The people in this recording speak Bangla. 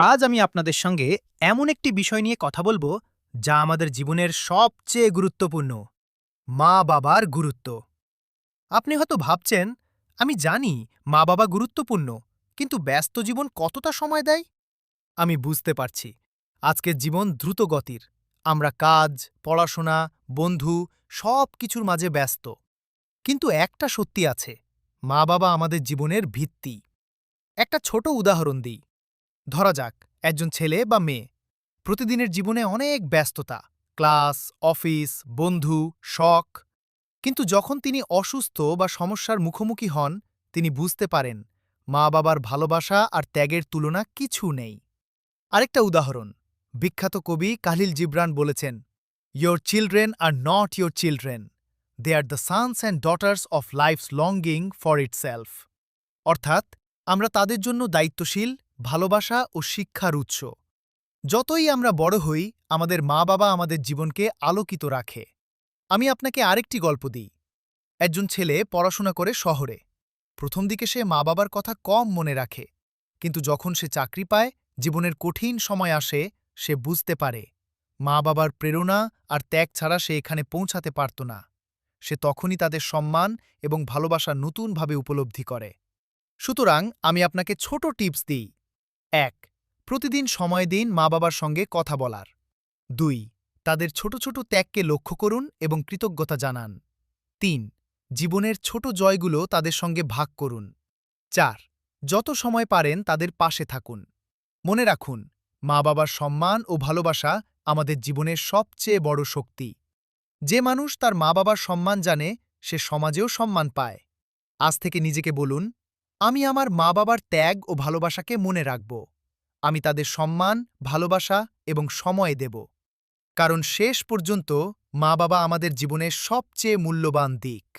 আজ আমি আপনাদের সঙ্গে এমন একটি বিষয় নিয়ে কথা বলবো যা আমাদের জীবনের সবচেয়ে গুরুত্বপূর্ণ, মা-বাবার গুরুত্ব। আপনি হয়তো ভাবছেন, আমি জানি মা-বাবা গুরুত্বপূর্ণ, কিন্তু ব্যস্ত জীবন কতটা সময় দেয়? আমি বুঝতে পারছি। আজকের জীবন দ্রুত গতির। আমরা কাজ, পড়াশোনা, বন্ধু সবকিছুর মাঝে ব্যস্ত। কিন্তু একটা সত্যি আছে, মা-বাবা আমাদের জীবনের ভিত্তি। একটা ছোট উদাহরণ দিই। ধরা যাক একজন ছেলে বা মেয়ে প্রতিদিনের জীবনে অনেক ব্যস্ততা, ক্লাস, অফিস, বন্ধু, শখ। কিন্তু যখন তিনি অসুস্থ বা সমস্যার মুখোমুখি হন, তিনি বুঝতে পারেন মা বাবার ভালোবাসা আর ত্যাগের তুলনা কিছু নেই। আরেকটা উদাহরণ, বিখ্যাত কবি কালিল জিব্রান বলেছেন, "your children are not your children, they are the sons and daughters of life's longing for itself." অর্থাৎ আমরা তাদের জন্য দায়িত্বশীল, ভালোবাসা ও শিক্ষার উৎস। যতই আমরা বড় হই, আমাদের মা-বাবা আমাদের জীবনকে আলোকিত রাখে। আমি আপনাকে আরেকটি গল্প দিই। একজন ছেলে পড়াশোনা করে শহরে। প্রথম দিকে সে মা-বাবার কথা কম মনে রাখে। কিন্তু যখন সে চাকরি পায়, জীবনের কঠিন সময় আসে, সে বুঝতে পারে মা-বাবার প্রেরণা আর ত্যাগ ছাড়া সে এখানে পৌঁছাতে পারত না। সে তখনই তাদের সম্মান এবং ভালোবাসা নতুনভাবে উপলব্ধি করে। সুতরাং আমি আপনাকে ছোট টিপস দিই। ১. প্রতিদিন সময় দিন মা-বাবার সঙ্গে কথা বলার। ২. তাদের ছোট ছোট ত্যাগকে লক্ষ্য করুন এবং কৃতজ্ঞতা জানান। ৩. জীবনের ছোট জয়গুলো তাদের সঙ্গে ভাগ করুন। ৪. যত সময় পারেন তাদের পাশে থাকুন। মনে রাখুন, মা-বাবার সম্মান ও ভালোবাসা আমাদের জীবনের সবচেয়ে বড় শক্তি। যে মানুষ তার মা-বাবার সম্মান জানে, সে সমাজেও সম্মান পায়। আজ থেকে নিজেকে বলুন, আমি আমার মা-বাবার ত্যাগ ও ভালোবাসাকে মনে রাখব। আমি তাদের সম্মান, ভালোবাসা এবং সময় দেব। কারণ শেষ পর্যন্ত মা-বাবা আমাদের জীবনের সবচেয়ে মূল্যবান দিক।